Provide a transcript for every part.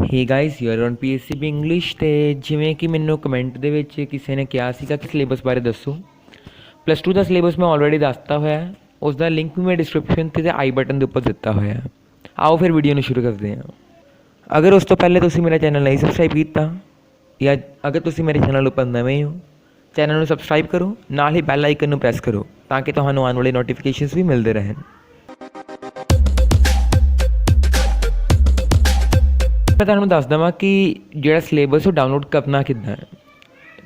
Hey guys you are on PSCB English. ਤੇ ਜਿਵੇਂ ਕਿ ਮੈਨੂੰ ਕਮੈਂਟ ਦੇ ਵਿੱਚ ਕਿਸੇ ਨੇ ਕਿਹਾ ਸੀਗਾ ਕਿ ਸਿਲੇਬਸ ਬਾਰੇ ਦੱਸੋ। +2 ਦਾ ਸਿਲੇਬਸ ਮੈਂ ਆਲਰੇਡੀ ਦੱਸਤਾ ਹੋਇਆ ਹੈ, ਉਸ ਦਾ ਲਿੰਕ ਵੀ ਮੈਂ ਡਿਸਕ੍ਰਿਪਸ਼ਨ ਤੇ ਆਈ ਬਟਨ ਦੇ ਉੱਪਰ ਦਿੱਤਾ ਹੋਇਆ ਹੈ। ਆਓ ਫਿਰ ਵੀਡੀਓ ਨੂੰ ਸ਼ੁਰੂ ਕਰਦੇ ਹਾਂ। ਅਗਰ ਉਸ ਤੋਂ ਪਹਿਲੇ ਤੁਸੀਂ ਮੇਰਾ ਚੈਨਲ ਨਹੀਂ ਸਬਸਕ੍ਰਾਈਬ ਕੀਤਾ ਜਾਂ ਅਗਰ ਤੁਸੀਂ ਮੇਰੇ ਚੈਨਲ ਉੱਪਰ ਨਵੇਂ ਹੋ, ਚੈਨਲ ਨੂੰ ਸਬਸਕ੍ਰਾਈਬ ਕਰੋ, ਨਾਲ ਹੀ ਬੈਲ ਆਈਕਨ ਨੂੰ ਪ੍ਰੈਸ ਕਰੋ ਤਾਂ ਕਿ ਤੁਹਾਨੂੰ ਆਉਣ ਵਾਲੇ ਨੋਟੀਫਿਕੇਸ਼ਨਸ ਵੀ ਮਿਲਦੇ ਰਹਿਣ। ਮੈਂ ਤੁਹਾਨੂੰ ਦੱਸ ਦੇਵਾਂ ਕਿ ਜਿਹੜਾ ਸਿਲੇਬਸ ਉਹ ਡਾਊਨਲੋਡ ਕਰਨਾ ਕਿੱਦਾਂ ਹੈ।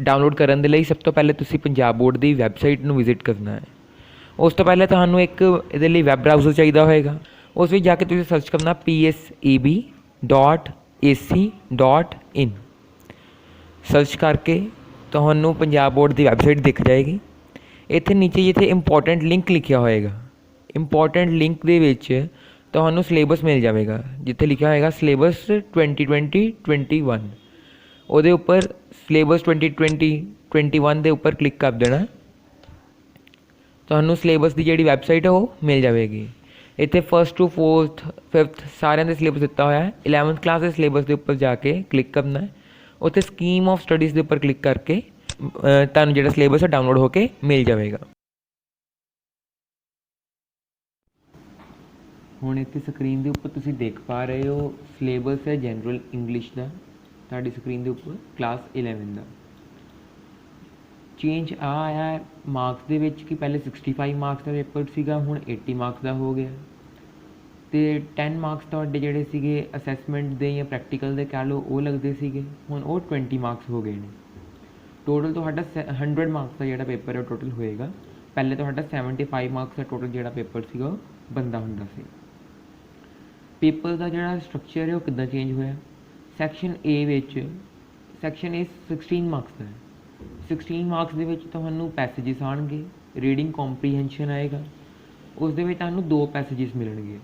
ਡਾਊਨਲੋਡ ਕਰਨ ਦੇ ਲਈ ਸਭ ਤੋਂ ਪਹਿਲੇ ਤੁਸੀਂ ਪੰਜਾਬ ਬੋਰਡ ਦੀ ਵੈਬਸਾਈਟ ਨੂੰ ਵਿਜ਼ਿਟ ਕਰਨਾ ਹੈ। ਉਸ ਤੋਂ ਪਹਿਲੇ ਤੁਹਾਨੂੰ ਇੱਕ ਇਹਦੇ ਲਈ ਵੈਬ ਬਰਾਊਜ਼ਰ ਚਾਹੀਦਾ ਹੋਏਗਾ। ਉਸ ਵਿੱਚ ਜਾ ਕੇ ਤੁਸੀਂ ਸਰਚ ਕਰਨਾ PSEB.AC.in। ਸਰਚ ਕਰਕੇ ਤੁਹਾਨੂੰ ਪੰਜਾਬ ਬੋਰਡ ਦੀ ਵੈਬਸਾਈਟ ਦਿਖ ਜਾਏਗੀ। ਇੱਥੇ ਨੀਚੇ ਜਿੱਥੇ ਇੰਪੋਰਟੈਂਟ ਲਿੰਕ ਲਿਖਿਆ ਹੋਏਗਾ, ਇੰਪੋਰਟੈਂਟ ਲਿੰਕ ਦੇ ਵਿੱਚ ਤੁਹਾਨੂੰ ਸਿਲੇਬਸ ਮਿਲ ਜਾਵੇਗਾ। ਜਿੱਥੇ ਲਿਖਿਆ ਹੋਏਗਾ ਸਿਲੇਬਸ 2020-21, ਉਹਦੇ ਉੱਪਰ ਸਿਲੇਬਸ 2020-21 ਦੇ ਉੱਪਰ ਕਲਿੱਕ ਕਰ ਦੇਣਾ। ਤੁਹਾਨੂੰ ਸਿਲੇਬਸ ਦੀ ਜਿਹੜੀ ਵੈਬਸਾਈਟ ਹੈ ਉਹ ਮਿਲ ਜਾਵੇਗੀ। ਇੱਥੇ 1st to 4th 5th ਸਾਰਿਆਂ ਦੇ ਸਿਲੇਬਸ ਦਿੱਤਾ ਹੋਇਆ ਹੈ। 11th ਕਲਾਸ ਦੇ ਸਿਲੇਬਸ ਦੇ ਉੱਪਰ ਜਾ ਕੇ ਕਲਿੱਕ ਕਰਨਾ ਹੈ। ਉੱਥੇ ਸਕੀਮ ਆਫ ਸਟੱਡੀਜ਼ ਦੇ ਉੱਪਰ ਕਲਿੱਕ ਕਰਕੇ ਤੁਹਾਨੂੰ ਜਿਹੜਾ ਸਿਲੇਬਸ ਹੈ ਡਾਊਨਲੋਡ ਹੋ ਕੇ ਮਿਲ ਜਾਵੇਗਾ। ਹੁਣ ਇੱਥੇ ਸਕਰੀਨ ਦੇ ਉੱਪਰ ਤੁਸੀਂ ਦੇਖ ਪਾ ਰਹੇ ਹੋ ਸਿਲੇਬਸ ਹੈ ਜਨਰਲ ਇੰਗਲਿਸ਼ ਦਾ, ਤੁਹਾਡੀ ਸਕਰੀਨ ਦੇ ਉੱਪਰ ਕਲਾਸ 11 ਦਾ। ਚੇਂਜ ਆ ਆਇਆ ਮਾਰਕਸ ਦੇ ਵਿੱਚ ਕਿ ਪਹਿਲੇ 65 ਮਾਰਕਸ ਦਾ ਪੇਪਰ ਸੀਗਾ, ਹੁਣ 80 ਮਾਰਕਸ ਦਾ ਹੋ ਗਿਆ। ਅਤੇ 10 ਮਾਰਕਸ ਤੁਹਾਡੇ ਜਿਹੜੇ ਸੀਗੇ ਅਸੈਸਮੈਂਟ ਦੇ ਜਾਂ ਪ੍ਰੈਕਟੀਕਲ ਦੇ ਕਹਿ ਲਓ ਉਹ ਲੱਗਦੇ ਸੀਗੇ, ਹੁਣ ਉਹ 20 ਮਾਰਕਸ ਹੋ ਗਏ ਨੇ। ਟੋਟਲ ਤੁਹਾਡਾ 100 ਮਾਰਕਸ ਦਾ ਜਿਹੜਾ ਪੇਪਰ ਹੈ ਟੋਟਲ ਹੋਏਗਾ। ਪਹਿਲੇ ਤੁਹਾਡਾ 75 ਮਾਰਕਸ ਦਾ ਟੋਟਲ ਜਿਹੜਾ ਪੇਪਰ ਸੀਗਾ ਉਹ ਬਣਦਾ ਹੁੰਦਾ ਸੀ। ਪੇਪਰ ਦਾ ਜਿਹੜਾ ਸਟਰਕਚਰ ਹੈ ਉਹ ਕਿੱਦਾਂ ਚੇਂਜ ਹੋਇਆ। ਸੈਕਸ਼ਨ ਏ ਵਿੱਚ ਸੈਕਸ਼ਨ ਏ 16 ਮਾਰਕਸ ਦਾ ਹੈ। 16 ਮਾਰਕਸ ਦੇ ਵਿੱਚ ਤੁਹਾਨੂੰ ਪੈਸੇਜਿਸ ਆਉਣਗੇ, ਰੀਡਿੰਗ ਕੰਪਰੀਹੈਂਸ਼ਨ ਆਏਗਾ। ਉਸ ਦੇ ਵਿੱਚ ਤੁਹਾਨੂੰ 2 ਪੈਸੇਜਿਸ ਮਿਲਣਗੇ।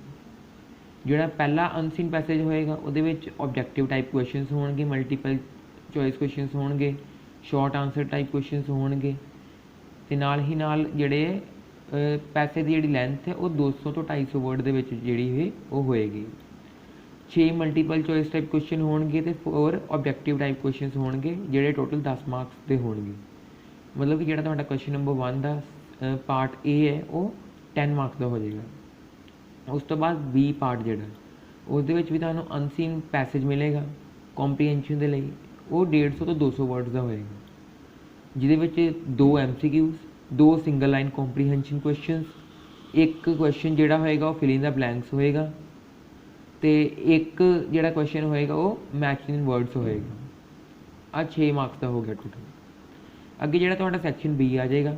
ਜਿਹੜਾ ਪਹਿਲਾ ਅਨਸੀਨ ਪੈਸੇਜ ਹੋਏਗਾ ਉਹਦੇ ਵਿੱਚ ਓਬਜੈਕਟਿਵ ਟਾਈਪ ਕੁਐਸਚਨਸ ਹੋਣਗੇ, ਮਲਟੀਪਲ ਚੋਇਸ ਕੁਐਸਚਨਸ ਹੋਣਗੇ, ਸ਼ਾਰਟ ਆਨਸਰ ਟਾਈਪ ਕੁਐਸਚਨਸ ਹੋਣਗੇ। ਅਤੇ ਨਾਲ ਹੀ ਨਾਲ ਜਿਹੜੇ ਪੈਸੇ ਦੀ ਜਿਹੜੀ ਲੈਂਥ ਹੈ ਉਹ 200 ਤੋਂ 250 ਵਰਡ ਦੇ ਵਿੱਚ ਜਿਹੜੀ ਹੈ ਉਹ ਹੋਏਗੀ। 6 ਮਲਟੀਪਲ ਚੋਇਸ ਟਾਈਪ ਕੁਐਸਚਨ ਹੋਣਗੇ ਅਤੇ 4 ਓਬਜੈਕਟਿਵ ਟਾਈਪ ਕੁਐਸਚਨਸ ਹੋਣਗੇ, ਜਿਹੜੇ ਟੋਟਲ 10 ਮਾਰਕਸ ਦੇ ਹੋਣਗੇ। ਮਤਲਬ ਕਿ ਜਿਹੜਾ ਤੁਹਾਡਾ ਕੁਐਸਚਨ ਨੰਬਰ 1 ਦਾ ਪਾਰਟ ਏ ਹੈ ਉਹ 10 ਮਾਰਕਸ ਦਾ ਹੋ ਜਾਏਗਾ। ਉਸ ਤੋਂ ਬਾਅਦ ਬੀ ਪਾਰਟ ਜਿਹੜਾ ਉਸ ਦੇ ਵਿੱਚ ਵੀ ਤੁਹਾਨੂੰ ਅਨਸੀਨ ਪੈਸੇਜ ਮਿਲੇਗਾ ਕੰਪਰੀਹੈਂਸ਼ਨ ਦੇ ਲਈ, ਉਹ 150 ਤੋਂ 200 ਵਰਡਸ ਦਾ ਹੋਏਗਾ, ਜਿਹਦੇ ਵਿੱਚ 2 MCQs, 2 single line comprehension questions, ਇੱਕ ਕੁਐਸਚਨ ਜਿਹੜਾ ਹੋਏਗਾ ਉਹ ਫਿਲ ਇਨ ਦਾ ਬਲੈਂਕਸ ਹੋਏਗਾ, ਅਤੇ ਇੱਕ ਜਿਹੜਾ ਕੁਐਸਚਨ ਹੋਏਗਾ ਉਹ ਮੈਚ ਇਨ ਵਰਡਸ ਹੋਏਗਾ। ਆਹ 6 ਮਾਰਕਸ ਦਾ ਹੋ ਗਿਆ ਟੋਟਲ। ਅੱਗੇ ਜਿਹੜਾ ਤੁਹਾਡਾ ਸੈਕਸ਼ਨ ਬੀ ਆ ਜਾਏਗਾ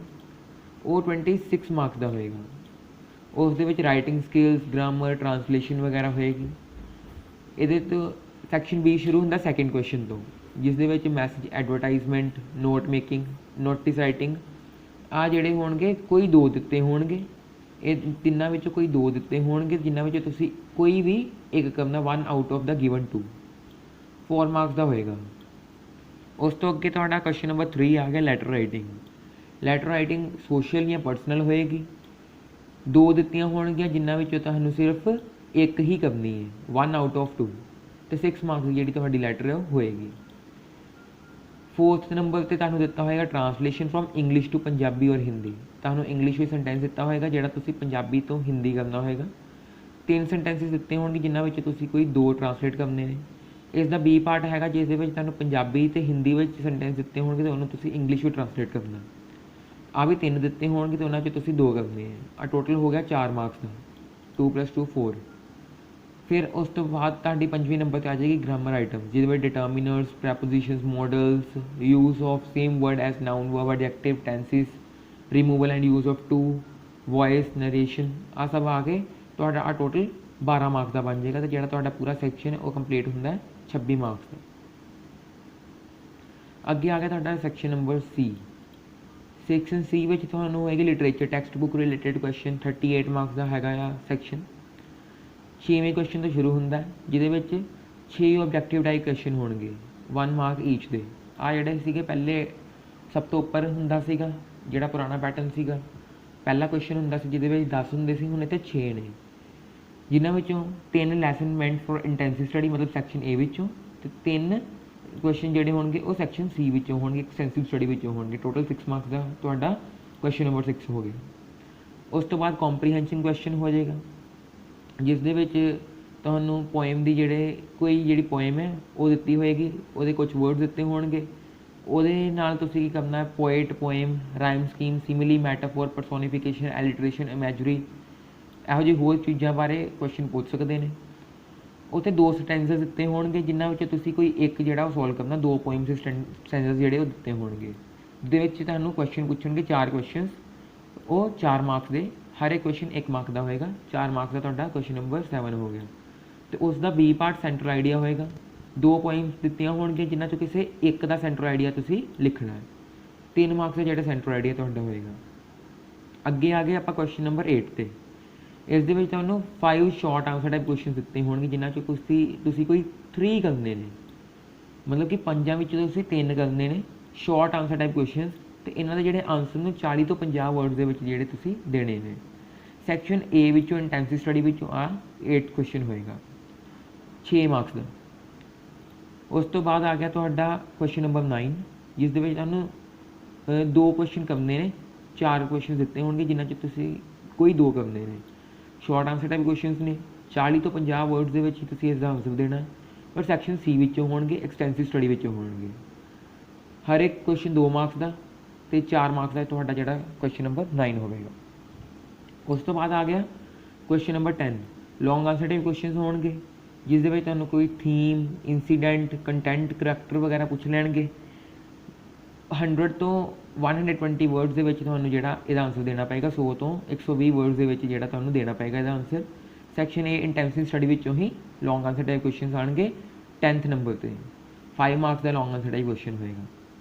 ਉਹ 26 ਮਾਰਕਸ ਦਾ ਹੋਏਗਾ। ਉਸ ਦੇ ਵਿੱਚ ਰਾਈਟਿੰਗ ਸਕਿੱਲਸ, ਗ੍ਰਾਮਰ, ਟਰਾਂਸਲੇਸ਼ਨ ਵਗੈਰਾ ਹੋਏਗੀ। ਇਹਦੇ ਤੋਂ ਸੈਕਸ਼ਨ ਬੀ ਸ਼ੁਰੂ ਹੁੰਦਾ ਸੈਕਿੰਡ ਕੁਐਸਚਨ ਤੋਂ, ਜਿਸ ਦੇ ਵਿੱਚ message advertisement, note making, notice writing, ਆਹ ਜਿਹੜੇ ਹੋਣਗੇ ਕੋਈ 2 ਦਿੱਤੇ ਹੋਣਗੇ। ਇਹ ਤਿੰਨਾਂ ਵਿੱਚੋਂ ਕੋਈ 2 ਦਿੱਤੇ ਹੋਣਗੇ, ਜਿਨ੍ਹਾਂ ਵਿੱਚੋਂ ਤੁਸੀਂ ਕੋਈ ਵੀ ਇੱਕ ਕਰਨਾ, 1 out of the given 2, 4 marks ਦਾ ਹੋਏਗਾ। ਉਸ ਤੋਂ ਅੱਗੇ ਤੁਹਾਡਾ ਕੁਐਸਚਨ ਨੰਬਰ 3 ਆ ਗਿਆ letter writing. Letter writing social ਜਾਂ ਪਰਸਨਲ ਹੋਏਗੀ। 2 ਦਿੱਤੀਆਂ ਹੋਣਗੀਆਂ, ਜਿਨ੍ਹਾਂ ਵਿੱਚੋਂ ਤੁਹਾਨੂੰ ਸਿਰਫ ਇੱਕ ਹੀ ਕਰਨੀ ਹੈ, 1 ਆਊਟ ਆਫ 2, ਅਤੇ 6 ਮਾਰਕਸ ਦੀ ਜਿਹੜੀ ਤੁਹਾਡੀ ਲੈਟਰ ਹੈ ਉਹ ਹੋਏਗੀ। 4th ਨੰਬਰ 'ਤੇ ਤੁਹਾਨੂੰ ਦਿੱਤਾ ਹੋਏਗਾ translation from English to Punjabi ਔਰ ਹਿੰਦੀ। ਤੁਹਾਨੂੰ ਇੰਗਲਿਸ਼ ਵਿੱਚ ਸੈਂਟੈਂਸ ਦਿੱਤਾ ਹੋਏਗਾ ਜਿਹੜਾ ਤੁਸੀਂ ਪੰਜਾਬੀ ਤੋਂ ਹਿੰਦੀ ਕਰਨਾ ਹੋਏਗਾ। 3 ਸੈਂਟੈਂਸਿਸ ਦਿੱਤੇ ਹੋਣਗੇ, ਜਿਨ੍ਹਾਂ ਵਿੱਚ ਤੁਸੀਂ ਕੋਈ 2 ਟਰਾਂਸਲੇਟ ਕਰਨੇ ਨੇ। ਇਸ ਦਾ ਬੀ ਪਾਰਟ ਹੈਗਾ, ਜਿਸ ਦੇ ਵਿੱਚ ਤੁਹਾਨੂੰ ਪੰਜਾਬੀ ਅਤੇ ਹਿੰਦੀ ਵਿੱਚ ਸੈਂਟੈਂਸ ਦਿੱਤੇ ਹੋਣਗੇ ਅਤੇ ਉਹਨੂੰ ਤੁਸੀਂ ਇੰਗਲਿਸ਼ ਵਿੱਚ ਟਰਾਂਸਲੇਟ ਕਰਨਾ। ਆਹ ਵੀ 3 ਦਿੱਤੇ ਹੋਣਗੇ ਅਤੇ ਉਹਨਾਂ 'ਚ ਤੁਸੀਂ 2 ਕਰਨੇ ਹੈ। ਆਹ ਟੋਟਲ ਹੋ ਗਿਆ 4 ਮਾਰਕਸ ਦਾ, 2 + 2 4। ਫਿਰ ਉਸ ਤੋਂ ਬਾਅਦ ਤੁਹਾਡੀ 5ਵੇਂ ਨੰਬਰ 'ਤੇ ਆ ਜਾਏਗੀ ਗ੍ਰਾਮਰ ਆਈਟਮ, ਜਿਹਦੇ ਵਿੱਚ determiners, prepositions, modals, use of same word as noun, verb, adjective, tenses, removal and use of to, voice, narration, ਆਹ ਸਭ ਆ ਕੇ ਤੁਹਾਡਾ ਆਹ ਟੋਟਲ 12 ਮਾਰਕਸ ਦਾ ਬਣ ਜਾਏਗਾ। ਅਤੇ ਜਿਹੜਾ ਤੁਹਾਡਾ ਪੂਰਾ ਸੈਕਸ਼ਨ ਹੈ ਉਹ ਕੰਪਲੀਟ ਹੁੰਦਾ ਹੈ 26 ਮਾਰਕਸ ਦਾ। ਅੱਗੇ ਆ ਗਿਆ ਤੁਹਾਡਾ section number C. Section C ਵਿੱਚ ਤੁਹਾਨੂੰ ਹੋਏਗੀ literature text book related question, 38 marks ਦਾ ਹੈਗਾ ਆ ਸੈਕਸ਼ਨ। 6ਵੇਂ ਕੁਐਸਚਨ ਤੋਂ ਸ਼ੁਰੂ ਹੁੰਦਾ, ਜਿਹਦੇ ਵਿੱਚ 6 ਓਬਜੈਕਟਿਵ ਟਾਈਪ ਕੁਐਸਚਨ ਹੋਣਗੇ, 1 ਮਾਰਕ ਈਚ ਦੇ। ਆਹ ਜਿਹੜੇ ਸੀਗੇ ਪਹਿਲੇ ਸਭ ਤੋਂ ਉੱਪਰ ਹੁੰਦਾ ਸੀਗਾ, ਜਿਹੜਾ ਪੁਰਾਣਾ ਪੈਟਰਨ ਸੀਗਾ, ਪਹਿਲਾ ਕੁਐਸਚਨ ਹੁੰਦਾ ਸੀ ਜਿਹਦੇ ਵਿੱਚ 10 ਹੁੰਦੇ ਸੀ, ਹੁਣ ਇੱਥੇ 6 ਨੇ, ਜਿਨ੍ਹਾਂ ਵਿੱਚੋਂ 3 lesson meant for intensive study, ਮਤਲਬ ਸੈਕਸ਼ਨ ਏ ਵਿੱਚੋਂ, ਤੇ 3 ਕੁਐਸਚਨ ਜਿਹੜੇ ਹੋਣਗੇ ਉਹ ਸੈਕਸ਼ਨ ਸੀ ਵਿੱਚੋਂ ਹੋਣਗੇ, ਐਕਸਟੈਂਸਿਵ ਸਟੱਡੀ ਵਿੱਚੋਂ ਹੋਣਗੇ। ਟੋਟਲ 6 ਮਾਰਕਸ ਦਾ ਤੁਹਾਡਾ ਕੁਐਸਚਨ ਨੰਬਰ 6 ਹੋ ਗਿਆ। ਉਸ ਤੋਂ ਬਾਅਦ ਕੰਪਰੀਹੈਂਸ਼ਨ ਕੁਐਸਚਨ ਹੋ ਜਾਏਗਾ, ਜਿਸ ਦੇ ਵਿੱਚ ਤੁਹਾਨੂੰ ਪੋਇਮ ਦੀ ਕੋਈ ਜਿਹੜੀ ਪੋਇਮ ਹੈ ਉਹ ਦਿੱਤੀ ਹੋਏਗੀ, ਉਹਦੇ ਕੁਝ ਵਰਡਸ ਦਿੱਤੇ ਹੋਣਗੇ, ਉਹਦੇ ਨਾਲ ਤੁਸੀਂ ਕੀ ਕਰਨਾ ਹੈ, ਪੋਇਟ, ਪੋਇਮ, ਰਾਈਮ ਸਕੀਮ, ਸਿਮਿਲੀ, ਮੈਟਾਫੋਰ, ਪਰਸੋਨੀਫਿਕੇਸ਼ਨ, ਐਲਿਟਰੇਸ਼ਨ, ਇਮੈਜਰੀ, ਇਹੋ ਜਿਹੀ ਹੋਰ ਚੀਜ਼ਾਂ ਬਾਰੇ ਕੁਐਸਚਨ ਪੁੱਛ ਸਕਦੇ ਨੇ। ਉੱਥੇ 2 ਸਟੈਂਜਰਸ ਦਿੱਤੇ ਹੋਣਗੇ, ਜਿਨ੍ਹਾਂ ਵਿੱਚ ਤੁਸੀਂ ਕੋਈ ਇੱਕ ਜਿਹੜਾ ਉਹ ਸੋਲਵ ਕਰਨਾ। 2 ਪੋਇਮਸ ਦੇ ਸਟੈਂਜਰਸ ਜਿਹੜੇ ਉਹ ਦਿੱਤੇ ਹੋਣਗੇ, ਜਿਹਦੇ ਵਿੱਚ ਤੁਹਾਨੂੰ ਕੁਐਸਚਨ ਪੁੱਛਣਗੇ 4 ਕੁਐਸਚਨਸ, ਉਹ 4 ਮਾਰਕਸ ਦੇ, ਹਰ ਇੱਕ ਕੁਐਸਚਨ 1 ਮਾਰਕ ਦਾ ਹੋਏਗਾ। 4 ਮਾਰਕਸ ਦਾ ਤੁਹਾਡਾ ਕੁਐਸਚਨ ਨੰਬਰ 7 ਹੋ ਗਿਆ। ਅਤੇ ਉਸ ਦਾ ਬੀ ਪਾਰਟ ਸੈਂਟਰ ਆਈਡੀਆ ਹੋਏਗਾ। 2 ਪੋਇਮਸ ਦਿੱਤੀਆਂ ਹੋਣਗੀਆਂ, ਜਿਨ੍ਹਾਂ 'ਚੋਂ ਕਿਸੇ ਇੱਕ ਦਾ ਸੈਂਟਰ ਆਈਡੀਆ ਤੁਸੀਂ ਲਿਖਣਾ ਹੈ। 3 ਮਾਰਕਸ ਦਾ ਜਿਹੜਾ ਸੈਂਟਰ ਆਈਡੀਆ ਤੁਹਾਡਾ ਹੋਏਗਾ। ਅੱਗੇ ਆ ਗਏ ਆਪਾਂ ਕੁਐਸਚਨ ਨੰਬਰ 8 'ਤੇ। ਇਸ ਦੇ ਵਿੱਚ ਤੁਹਾਨੂੰ 5 ਸ਼ਾਰਟ ਆਨਸਰ ਟਾਈਪ ਕੁਐਸਚਨ ਦਿੱਤੇ ਹੋਣਗੇ, ਜਿਨ੍ਹਾਂ 'ਚੋਂ ਤੁਸੀਂ ਕੋਈ 3 ਕਰਨੇ ਨੇ, ਮਤਲਬ ਕਿ 5 ਵਿੱਚੋਂ ਤੁਸੀਂ 3 ਕਰਨੇ ਨੇ ਸ਼ਾਰਟ ਆਨਸਰ ਟਾਈਪ ਕੁਐਸਚਨਸ। ਅਤੇ ਇਹਨਾਂ ਦੇ ਜਿਹੜੇ ਆਨਸਰ ਨੂੰ 40 ਤੋਂ 50 ਵਰਡਸ ਦੇ ਵਿੱਚ ਜਿਹੜੇ ਤੁਸੀਂ ਦੇਣੇ ਨੇ। ਸੈਕਸ਼ਨ ਏ ਵਿੱਚੋਂ ਇੰਟੈਂਸਿਵ ਸਟੱਡੀ ਵਿੱਚੋਂ 8 ਕੁਐਸਚਨ ਹੋਏਗਾ 6 ਮਾਰਕਸ ਦਾ। ਉਸ ਤੋਂ ਬਾਅਦ ਆ ਗਿਆ ਤੁਹਾਡਾ ਕੁਐਸਚਨ ਨੰਬਰ 9, ਜਿਸ ਦੇ ਵਿੱਚ ਤੁਹਾਨੂੰ 2 ਕੁਐਸਚਨ ਕਰਨੇ ਨੇ। 4 ਕੁਐਸਚਨ ਦਿੱਤੇ ਹੋਣਗੇ, ਜਿਨ੍ਹਾਂ 'ਚ ਤੁਸੀਂ ਕੋਈ 2 ਕਰਨੇ ਨੇ। ਸ਼ਾਰਟ ਆਨਸਰ ਟਾਈਪ ਕੁਐਸਚਨਸ ਨੇ, 40 ਤੋਂ 50 ਵਰਡਸ ਦੇ ਵਿੱਚ ਹੀ ਤੁਸੀਂ ਇਸ ਦਾ ਆਨਸਰ ਦੇਣਾ। ਪਰ ਸੈਕਸ਼ਨ ਸੀ ਵਿੱਚੋਂ ਹੋਣਗੇ, ਐਕਸਟੈਂਸਿਵ ਸਟੱਡੀ ਵਿੱਚੋਂ ਹੋਣਗੇ। ਹਰ ਇੱਕ ਕੁਐਸਚਨ 2 ਮਾਰਕਸ ਦਾ ਅਤੇ 4 ਮਾਰਕਸ ਦਾ ਤੁਹਾਡਾ ਜਿਹੜਾ ਕੁਐਸਚਨ ਨੰਬਰ 9 ਹੋਵੇਗਾ। ਉਸ ਤੋਂ ਬਾਅਦ ਆ ਗਿਆ ਕੁਐਸਚਨ ਨੰਬਰ 10, ਲੌਂਗ ਆਨਸਰ ਟਾਈਪ ਕੁਐਸਚਨਸ ਹੋਣਗੇ, ਜਿਸ ਦੇ ਵਿੱਚ ਤੁਹਾਨੂੰ ਕੋਈ ਥੀਮ, ਇੰਸੀਡੈਂਟ, ਕੰਟੈਂਟ, ਕਰੈਕਟਰ ਵਗੈਰਾ ਪੁੱਛ ਲੈਣਗੇ। 100 ਤੋਂ 120 ਵਰਡਸ ਦੇ ਵਿੱਚ ਤੁਹਾਨੂੰ ਜਿਹੜਾ ਇਹਦਾ ਆਨਸਰ ਦੇਣਾ ਪਏਗਾ। 100 ਤੋਂ 120 ਵਰਡਸ ਦੇ ਵਿੱਚ ਜਿਹੜਾ ਤੁਹਾਨੂੰ ਦੇਣਾ ਪਏਗਾ ਇਹਦਾ ਆਨਸਰ। ਸੈਕਸ਼ਨ ਏ ਇੰਟੈਂਸਿਵ ਸਟੱਡੀ ਵਿੱਚੋਂ ਹੀ ਲੌਂਗ ਆਨਸਰ ਟਾਈਪ ਕੁਐਸਚਨਸ ਆਉਣਗੇ 10th ਨੰਬਰ 'ਤੇ। 5 ਮਾਰਕਸ ਦਾ ਲੌਂਗ ਆਨਸਰ ਟਾਈਪ ਕੁਐਸਚਨ ਹੋਏਗਾ।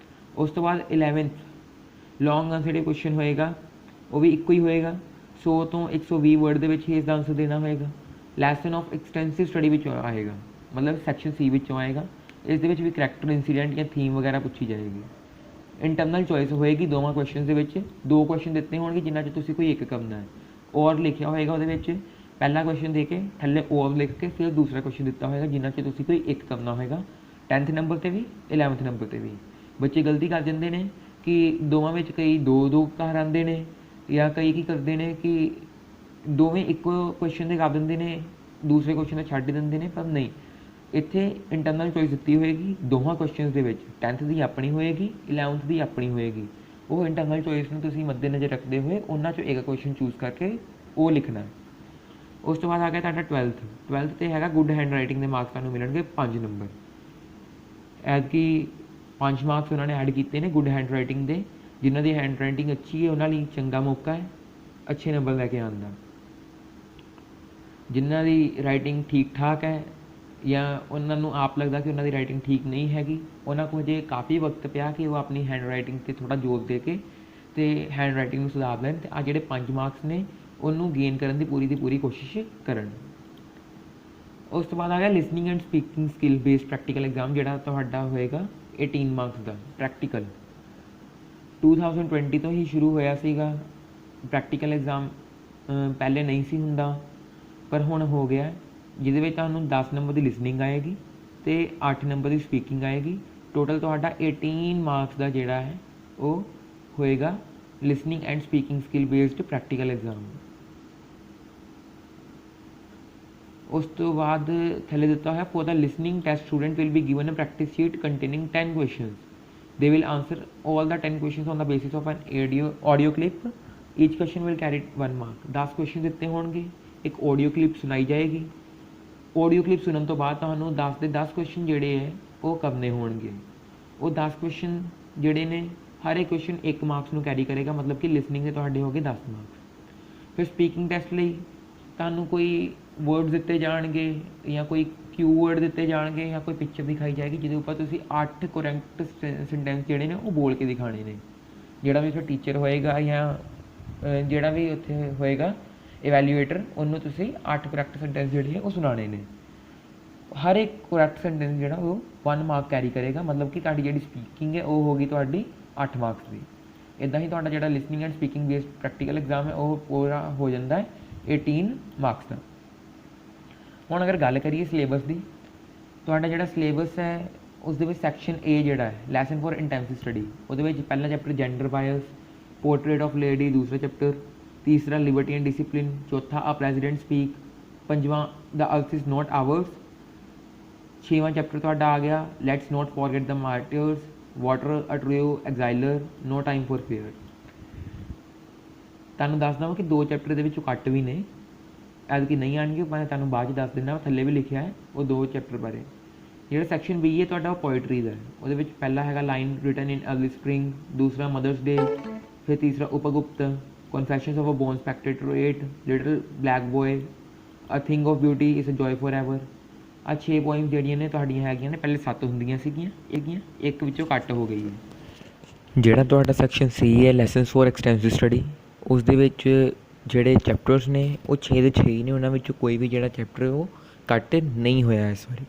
ਉਸ ਤੋਂ ਬਾਅਦ 11th ਲੌਂਗ ਆਨਸਰ ਟਾਈਪ ਕੁਐਸਚਨ ਹੋਏਗਾ, ਉਹ ਵੀ ਇੱਕੋ ਹੀ ਹੋਏਗਾ। 100 ਤੋਂ 120 ਵਰਡ ਦੇ ਵਿੱਚ ਹੀ ਇਸ ਦਾ ਆਨਸਰ ਦੇਣਾ ਹੋਏਗਾ। ਲੈਸਨ ਆਫ ਐਕਸਟੈਂਸਿਵ ਸਟੱਡੀ ਵਿੱਚੋਂ ਆਏਗਾ, ਮਤਲਬ ਸੈਕਸ਼ਨ ਸੀ ਵਿੱਚੋਂ ਆਏਗਾ। ਇਸ ਦੇ ਵਿੱਚ ਵੀ ਕਰੈਕਟਰ, ਇੰਸੀਡੈਂਟ ਜਾਂ ਥੀਮ ਵਗੈਰਾ ਪੁੱਛੀ ਜਾਏਗੀ। ਇੰਟਰਨਲ ਚੋਇਸ ਹੋਏਗੀ ਦੋਵਾਂ ਕੁਐਸਚਨ ਦੇ ਵਿੱਚ। 2 ਕੁਐਸਚਨ ਦਿੱਤੇ ਹੋਣਗੇ, ਜਿਨ੍ਹਾਂ 'ਚ ਤੁਸੀਂ ਕੋਈ ਇੱਕ ਕਰਨਾ ਹੈ। ਔਰ ਲਿਖਿਆ ਹੋਏਗਾ ਉਹਦੇ ਵਿੱਚ, ਪਹਿਲਾ ਕੁਐਸਚਨ ਦੇ ਕੇ ਥੱਲੇ ਔਰ ਲਿਖ ਕੇ ਫਿਰ ਦੂਸਰਾ ਕੁਐਸਚਨ ਦਿੱਤਾ ਹੋਏਗਾ, ਜਿਨ੍ਹਾਂ 'ਚ ਤੁਸੀਂ ਕੋਈ ਇੱਕ ਕਰਨਾ ਹੋਏਗਾ। 10th ਨੰਬਰ 'ਤੇ ਵੀ 11th ਨੰਬਰ 'ਤੇ ਵੀ। ਬੱਚੇ ਗਲਤੀ ਕਰ ਜਾਂਦੇ ਨੇ ਕਿ ਦੋਵਾਂ ਵਿੱਚ ਕਈ 2-2 ਘਰ ਆਉਂਦੇ ਨੇ, ਜਾਂ ਕਈ ਕੀ ਕਰਦੇ ਨੇ ਕਿ ਦੋਵੇਂ ਇੱਕੋ ਕੁਐਸਚਨ 'ਤੇ ਕਰ ਦਿੰਦੇ ਨੇ, ਦੂਸਰੇ ਕੁਐਸਚਨ 'ਤੇ ਛੱਡ ਦਿੰਦੇ ਨੇ। ਪਰ ਨਹੀਂ, ਇੱਥੇ ਇੰਟਰਨਲ ਚੋਇਸ ਦਿੱਤੀ ਹੋਏਗੀ ਦੋਵਾਂ ਕੁਐਸਚਨਸ ਦੇ ਵਿੱਚ। 10th ਦੀ ਆਪਣੀ ਹੋਏਗੀ, 11th ਦੀ ਆਪਣੀ ਹੋਏਗੀ। ਉਹ ਇੰਟਰਨਲ ਚੋਇਸ ਨੂੰ ਤੁਸੀਂ ਮੱਦੇਨਜ਼ਰ ਰੱਖਦੇ ਹੋਏ ਉਹਨਾਂ 'ਚੋਂ ਇੱਕ ਕੁਐਸਚਨ ਚੂਜ਼ ਕਰਕੇ ਉਹ ਲਿਖਣਾ ਹੈ। ਉਸ ਤੋਂ ਬਾਅਦ ਆ ਗਿਆ ਤੁਹਾਡਾ 12th 'ਤੇ ਹੈਗਾ ਗੁੱਡ ਹੈਂਡ ਰਾਈਟਿੰਗ ਦੇ ਮਾਰਕਸ ਤੁਹਾਨੂੰ ਮਿਲਣਗੇ 5 ਨੰਬਰ। ਐਤਕੀ 5 ਮਾਰਕਸ ਉਹਨਾਂ ਨੇ ਐਡ ਕੀਤੇ ਨੇ ਗੁੱਡ ਹੈਂਡ ਰਾਈਟਿੰਗ ਦੇ। ਜਿਨ੍ਹਾਂ ਦੀ ਹੈਂਡ ਰਾਈਟਿੰਗ ਅੱਛੀ ਹੈ ਉਹਨਾਂ ਲਈ ਚੰਗਾ ਮੌਕਾ ਹੈ ਅੱਛੇ ਨੰਬਰ ਲੈ ਕੇ ਆਉਣ ਦਾ। ਜਿਨ੍ਹਾਂ ਦੀ ਰਾਈਟਿੰਗ ਠੀਕ ਠਾਕ ਹੈ ਜਾਂ ਉਹਨਾਂ ਨੂੰ ਆਪ ਲੱਗਦਾ ਕਿ ਉਹਨਾਂ ਦੀ ਰਾਈਟਿੰਗ ਠੀਕ ਨਹੀਂ ਹੈਗੀ, ਉਹਨਾਂ ਕੋਲ ਜੇ ਕਾਫੀ ਵਕਤ ਪਿਆ ਕਿ ਉਹ ਆਪਣੀ ਹੈਂਡ ਰਾਈਟਿੰਗ 'ਤੇ ਥੋੜ੍ਹਾ ਜ਼ੋਰ ਦੇ ਕੇ ਅਤੇ ਹੈਂਡ ਰਾਈਟਿੰਗ ਨੂੰ ਸੁਧਾਰ ਲੈਣ, ਅਤੇ ਜਿਹੜੇ 5 ਮਾਰਕਸ ਨੇ ਉਹਨੂੰ ਗੇਨ ਕਰਨ ਦੀ ਪੂਰੀ ਕੋਸ਼ਿਸ਼ ਕਰਨ। ਉਸ ਤੋਂ ਬਾਅਦ ਆ ਗਿਆ listening and speaking skill based practical exam, ਜਿਹੜਾ ਤੁਹਾਡਾ ਹੋਏਗਾ 18 ਮਾਰਕਸ ਦਾ ਪ੍ਰੈਕਟੀਕਲ। 2020 ਤੋਂ ਹੀ ਸ਼ੁਰੂ ਹੋਇਆ ਸੀਗਾ ਪ੍ਰੈਕਟੀਕਲ ਐਗਜ਼ਾਮ। ਪਹਿਲੇ ਨਹੀਂ ਸੀ ਹੁੰਦਾ, ਪਰ ਹੁਣ ਹੋ ਗਿਆ, ਜਿਹਦੇ ਵਿੱਚ ਤੁਹਾਨੂੰ 10 ਨੰਬਰ ਦੀ ਲਿਸਨਿੰਗ ਆਏਗੀ ਅਤੇ 8 ਨੰਬਰ ਦੀ ਸਪੀਕਿੰਗ ਆਏਗੀ। ਟੋਟਲ ਤੁਹਾਡਾ 18 ਮਾਰਕਸ ਦਾ ਜਿਹੜਾ ਹੈ ਉਹ ਹੋਏਗਾ listening and speaking skill based practical exam. ਉਸ ਤੋਂ ਬਾਅਦ ਥੱਲੇ ਦਿੱਤਾ ਹੋਇਆ for the listening test student will be given a practice sheet containing 10 questions. They will answer all the 10 questions on the basis of an audio clip. Each question will carry 1 mark. 10 question ਦਿੱਤੇ ਹੋਣਗੇ, ਇੱਕ audio clip ਸੁਣਾਈ ਜਾਏਗੀ। Audio clip ਸੁਣਨ ਤੋਂ ਬਾਅਦ ਤੁਹਾਨੂੰ 10 ਦੇ 10 ਕੁਐਸਚਨ ਜਿਹੜੇ ਹੈ ਉਹ ਕਰਨੇ ਹੋਣਗੇ। ਉਹ 10 ਕੁਐਸਚਨ ਜਿਹੜੇ ਨੇ ਹਰ ਇੱਕ ਕੁਐਸਚਨ 1 ਮਾਰਕਸ ਨੂੰ ਕੈਰੀ ਕਰੇਗਾ, ਮਤਲਬ ਕਿ ਲਿਸਨਿੰਗ ਦੇ ਤੁਹਾਡੇ ਹੋ ਗਏ 10 ਮਾਰਕਸ। ਫਿਰ ਸਪੀਕਿੰਗ ਟੈਸਟ ਲਈ ਤੁਹਾਨੂੰ ਕੋਈ ਵਰਡਸ ਦਿੱਤੇ ਜਾਣਗੇ ਜਾਂ ਕੋਈ ਕੀਵਰਡ ਦਿੱਤੇ ਜਾਣਗੇ ਜਾਂ ਕੋਈ ਪਿਕਚਰ ਦਿਖਾਈ ਜਾਏਗੀ, ਜਿਹਦੇ ਉੱਪਰ ਤੁਸੀਂ 8 ਕਰੈਕਟ ਸੈਂਟੈਂਸ ਜਿਹੜੇ ਨੇ ਉਹ ਬੋਲ ਕੇ ਦਿਖਾਣੇ ਨੇ। ਜਿਹੜਾ ਵੀ ਉੱਥੇ ਟੀਚਰ ਹੋਏਗਾ ਜਾਂ ਜਿਹੜਾ ਵੀ ਉੱਥੇ ਹੋਏਗਾ ਇਵੈਲੂਏਟਰ, ਉਹਨੂੰ ਤੁਸੀਂ 8 ਕਰੈਕਟ ਸੈਂਟੈਂਸ ਜਿਹੜੇ ਹੈ ਉਹ ਸੁਣਾਉਣੇ ਨੇ। ਹਰ ਇੱਕ ਕਰੈਕਟ ਸੈਂਟੈਂਸ ਜਿਹੜਾ ਉਹ 1 ਮਾਰਕ ਕੈਰੀ ਕਰੇਗਾ, ਮਤਲਬ ਕਿ ਤੁਹਾਡੀ ਜਿਹੜੀ ਸਪੀਕਿੰਗ ਹੈ ਉਹ ਹੋਗੀ ਤੁਹਾਡੀ 8 ਮਾਰਕਸ ਦੀ। ਇੱਦਾਂ ਹੀ ਤੁਹਾਡਾ ਜਿਹੜਾ listening and speaking based practical exam ਹੈ ਉਹ ਪੂਰਾ ਹੋ ਜਾਂਦਾ ਹੈ 18 ਮਾਰਕਸ ਦਾ। ਹੁਣ ਅਗਰ ਗੱਲ ਕਰੀਏ ਸਿਲੇਬਸ ਦੀ, ਤੁਹਾਡਾ ਜਿਹੜਾ ਸਿਲੇਬਸ ਹੈ ਉਸ ਦੇ ਵਿੱਚ ਸੈਕਸ਼ਨ ਏ ਜਿਹੜਾ ਹੈ ਲੈਸਨ ਫॉर ਇੰਟੈਂਸਿਵ ਸਟੱਡੀ, ਉਹਦੇ ਵਿੱਚ ਪਹਿਲਾ chapter gender bias, portrait of lady दूसरा चैप्टर, तीसरा लिबर्टी एंड डिसिप्लिन, चौथा अ प्रेजिडेंट स्पीक, पंजवां the earth is not ours, छेवां चैप्टर ਤੁਹਾਡਾ ਆ ਗਿਆ let's not forget the martyrs, water a true elixir, no time for fear. ਤੁਹਾਨੂੰ ਦੱਸ ਦਵਾਂ ਕਿ ਦੋ ਚੈਪਟਰ ਦੇ ਵਿੱਚੋਂ ਕੱਟ ਵੀ ਨੇ, ਐਤਕੀ ਨਹੀਂ ਆਣਗੇ, ਮੈਂ ਤੁਹਾਨੂੰ ਬਾਅਦ 'ਚ ਦੱਸ ਦਿੰਦਾ, ਥੱਲੇ ਵੀ ਲਿਖਿਆ ਹੈ ਉਹ ਦੋ ਚੈਪਟਰ ਬਾਰੇ। ਜਿਹੜਾ ਸੈਕਸ਼ਨ ਬੀ ਹੈ ਤੁਹਾਡਾ ਉਹ ਪੋਇਟਰੀ ਦਾ ਹੈ, ਉਹਦੇ ਵਿੱਚ ਪਹਿਲਾ ਹੈਗਾ line written in early spring, दूसरा मदर्स डे, फिर तीसरा Upagupta, confessions of a born spectator, little black boy, a thing of beauty is a joy forever एवर। आ 6 पोइम्स ਜਿਹੜੀਆਂ ਨੇ ਤੁਹਾਡੀਆਂ ਹੈਗੀਆਂ ਨੇ, ਪਹਿਲੇ 7 ਹੁੰਦੀਆਂ ਸੀਗੀਆਂ, ਇੱਕ ਵਿੱਚੋਂ ਕੱਟ ਹੋ ਗਈ ਹੈ। ਜਿਹੜਾ ਤੁਹਾਡਾ ਸੈਕਸ਼ਨ ਸੀ ਹੈ ਲੈਸਨਸ ਫॉर ਐਕਸਟੈਂਸਿਵ ਸਟੱਡੀ, ਉਸ ਦੇ ਵਿੱਚ ਜਿਹੜੇ ਚੈਪਟਰਸ ਨੇ ਉਹ 6 ਦੇ 6 ਹੀ ਨੇ, ਉਹਨਾਂ ਵਿੱਚੋਂ ਕੋਈ ਵੀ ਜਿਹੜਾ ਚੈਪਟਰ ਉਹ ਕੱਟ ਨਹੀਂ ਹੋਇਆ ਇਸ ਵਾਰੀ।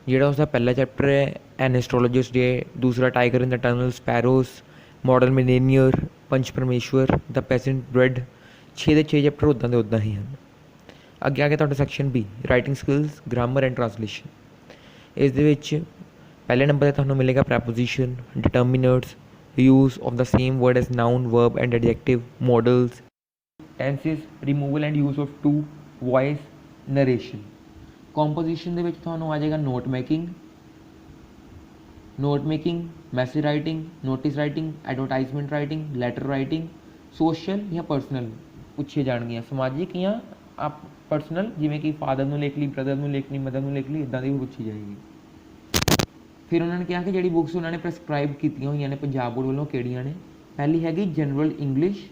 ਜਿਹੜਾ ਉਸਦਾ ਪਹਿਲਾ ਚੈਪਟਰ ਹੈ ਐਨ ਐਸਟ੍ਰੋਲੋਜਿਸਟ ਡੇ, ਦੂਸਰਾ ਟਾਈਗਰ ਇਨ ਦ ਟਨਲ, ਸਪੈਰੋਸ, मॉडर्न मिलेनियर, पंच परमेश्वर, द पेजेंट ब्रेड, 6 ਦੇ 6 ਚੈਪਟਰ ਉੱਦਾਂ ਦੇ ਉੱਦਾਂ ਹੀ ਹਨ। ਅੱਗੇ ਆ ਗਿਆ ਤੁਹਾਡਾ section B writing skills, grammar and translation. ਇਸ ਦੇ ਵਿੱਚ ਪਹਿਲੇ ਨੰਬਰ 'ਤੇ ਤੁਹਾਨੂੰ ਮਿਲੇਗਾ preposition, determiners, use of the same word as noun, verb and adjective, modals, tenses, removal and use of to, voice, narration. Composition ਦੇ ਵਿੱਚ ਤੁਹਾਨੂੰ ਆ ਜਾਏਗਾ note making, message writing, notice writing, advertisement writing, letter writing, social या personal पूछे जाएंगे, समाजिक या आप पर्सनल जिमें कि फादर ਨੂੰ ਲਿਖ ਲਈ, ਬ੍ਰਦਰ ਨੂੰ ਲਿਖ ਲਈ, ਮਦਰ ਨੂੰ ਲਿਖ ਲਈ, ਇੱਦਾਂ ਦੀ ਵੀ ਪੁੱਛੀ ਜਾਏਗੀ। ਫਿਰ ਉਹਨਾਂ ਨੇ ਕਿਹਾ ਕਿ ਜਿਹੜੀ ਬੁੱਕਸ ਉਹਨਾਂ ਨੇ ਪ੍ਰੈਸਕ੍ਰਾਈਬ ਕੀਤੀਆਂ ਹੋਈਆਂ ਨੇ ਪੰਜਾਬ ਬੋਰਡ ਵੱਲੋਂ ਕਿਹੜੀਆਂ ਨੇ। ਪਹਿਲੀ ਹੈਗੀ general English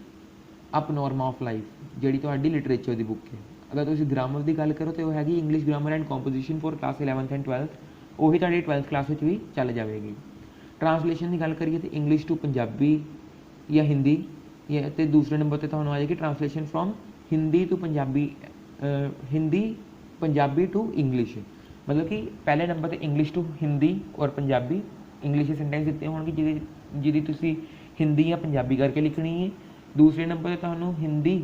a panorama of life, ਜਿਹੜੀ ਤੁਹਾਡੀ ਲਿਟਰੇਚਰ ਦੀ ਬੁੱਕ ਹੈ। ਅਗਰ ਤੁਸੀਂ ਗ੍ਰਾਮਰ ਦੀ ਗੱਲ ਕਰੋ ਤਾਂ ਉਹ ਹੈਗੀ English grammar and composition for class 11th and 12th, ਉਹੀ ਤੁਹਾਡੀ 12th ਕਲਾਸ ਵਿੱਚ ਵੀ ਚੱਲ ਜਾਵੇਗੀ। ट्रांसलेशन की गल करिए तो इंग्लिश टू पंजाबी या हिंदी, या तो दूसरे नंबर पर तुहानूं आ जाएगी translation from Hindi to Punjabi, Hindi Punjabi to English, मतलब कि पहले नंबर पर इंग्लिश टू हिंदी और पंजाबी, इंग्लिश सेंटेंस दिते होणगे जिहदी तुसीं हिंदी या पंजाबी करके लिखनी है। दूसरे नंबर पर तुहानूं हिंदी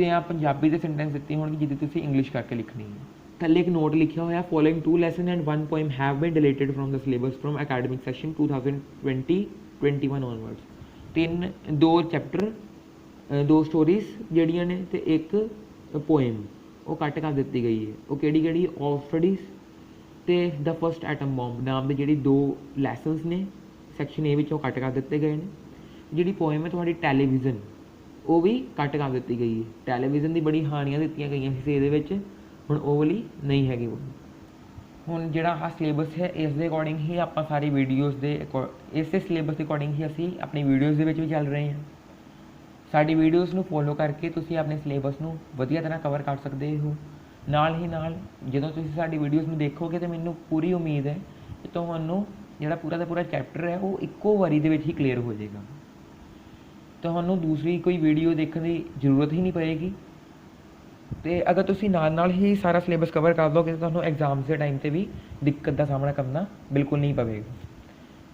या पंजाबी के सेंटेंस दिते होणगे जिहदी तुसीं इंग्लिश करके लिखनी है। थल्ले एक नोट लिखा हुआ following 2 lesson and 1 poem have been deleted from the syllabus from academic session 2020-21 onwards. 2 chapter, 2 stories ਜਿਹੜੀਆਂ ਨੇ ਤੇ ਇੱਕ ਪੋਇਮ ਉਹ ਕੱਟ ਕਰ ਦਿੱਤੀ ਗਈ ਹੈ। ਉਹ ਕਿਹੜੀ ਆਫ ਸਟੱਡੀਜ਼ ਤੇ ਦ ਫਸਟ ਐਟਮ ਬੌਂਬ ਨਾਮ ਦੇ ਜਿਹੜੀ 2 ਲੈਸਨਸ ਨੇ ਸੈਕਸ਼ਨ ਏ ਵਿੱਚੋਂ ਕੱਟ ਕਰ ਦਿੱਤੇ ਗਏ ਨੇ। ਜਿਹੜੀ ਪੋਇਮ ਹੈ ਤੁਹਾਡੀ ਟੈਲੀਵਿਜ਼ਨ, ਉਹ ਵੀ ਕੱਟ ਕਰ ਦਿੱਤੀ ਗਈ ਹੈ। ਟੈਲੀਵਿਜ਼ਨ ਦੀ ਬੜੀ ਹਾਨੀਆਂ ਦਿੱਤੀਆਂ ਗਈਆਂ ਸੀ ਇਹਦੇ ਵਿੱਚ, ਹੁਣ ਉਹ ਵਾਲੀ ਨਹੀਂ ਹੈਗੀ। ਹੁਣ ਜਿਹੜਾ ਆਹ ਸਿਲੇਬਸ ਹੈ ਇਸ ਦੇ ਅਕੋਰਡਿੰਗ ਹੀ ਆਪਾਂ ਸਾਰੀ ਵੀਡੀਓਜ਼ ਦੇ ਇਸੇ ਸਿਲੇਬਸ ਦੇ ਅਕੋਰਡਿੰਗ ਹੀ ਅਸੀਂ ਆਪਣੀ ਵੀਡੀਓਜ਼ ਦੇ ਵਿੱਚ ਵੀ ਚੱਲ ਰਹੇ ਹਾਂ। ਸਾਡੀ ਵੀਡੀਓਜ਼ ਨੂੰ ਫੋਲੋ ਕਰਕੇ ਤੁਸੀਂ ਆਪਣੇ ਸਿਲੇਬਸ ਨੂੰ ਵਧੀਆ ਤਰ੍ਹਾਂ ਕਵਰ ਕਰ ਸਕਦੇ ਹੋ। ਨਾਲ ਹੀ ਨਾਲ ਜਦੋਂ ਤੁਸੀਂ ਸਾਡੀ ਵੀਡੀਓਜ਼ ਨੂੰ ਦੇਖੋਗੇ ਤਾਂ ਮੈਨੂੰ ਪੂਰੀ ਉਮੀਦ ਹੈ ਕਿ ਤੁਹਾਨੂੰ ਜਿਹੜਾ ਪੂਰਾ ਦਾ ਪੂਰਾ ਚੈਪਟਰ ਹੈ ਉਹ ਇੱਕੋ ਵਾਰੀ ਦੇ ਵਿੱਚ ਹੀ ਕਲੀਅਰ ਹੋ ਜਾਏਗਾ। ਤੁਹਾਨੂੰ ਦੂਸਰੀ ਕੋਈ ਵੀਡੀਓ ਦੇਖਣ ਦੀ ਜ਼ਰੂਰਤ ਹੀ ਨਹੀਂ ਪਏਗੀ। ਤੇ ਅਗਰ ਤੁਸੀਂ ਨਾਲ ਹੀ ਸਾਰਾ ਸਿਲੇਬਸ ਕਵਰ ਕਰ ਲਓਗੇ ਤਾਂ ਤੁਹਾਨੂੰ ਐਗਜ਼ਾਮਸ ਦੇ ਟਾਈਮ 'ਤੇ ਵੀ ਦਿੱਕਤ ਦਾ ਸਾਹਮਣਾ ਕਰਨਾ ਬਿਲਕੁਲ ਨਹੀਂ ਪਵੇਗਾ।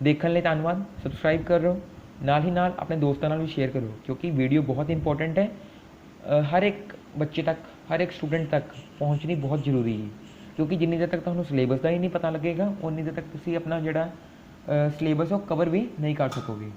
ਦੇਖਣ ਲਈ ਧੰਨਵਾਦ। ਸਬਸਕ੍ਰਾਈਬ ਕਰੋ, ਨਾਲ ਹੀ ਨਾਲ ਆਪਣੇ ਦੋਸਤਾਂ ਨਾਲ ਵੀ ਸ਼ੇਅਰ ਕਰੋ, ਕਿਉਂਕਿ ਵੀਡੀਓ ਬਹੁਤ ਇੰਪੋਰਟੈਂਟ ਹੈ। ਹਰ ਇੱਕ ਬੱਚੇ ਤੱਕ, ਹਰ ਇੱਕ ਸਟੂਡੈਂਟ ਤੱਕ ਪਹੁੰਚਣੀ ਬਹੁਤ ਜ਼ਰੂਰੀ ਹੈ, ਕਿਉਂਕਿ ਜਿੰਨੀ ਦੇਰ ਤੱਕ ਤੁਹਾਨੂੰ ਸਿਲੇਬਸ ਦਾ ਹੀ ਨਹੀਂ ਪਤਾ ਲੱਗੇਗਾ ਉਨੀ ਦੇਰ ਤੱਕ ਤੁਸੀਂ ਆਪਣਾ ਜਿਹੜਾ ਸਿਲੇਬਸ ਉਹ ਕਵਰ ਵੀ ਨਹੀਂ ਕਰ ਸਕੋਗੇ।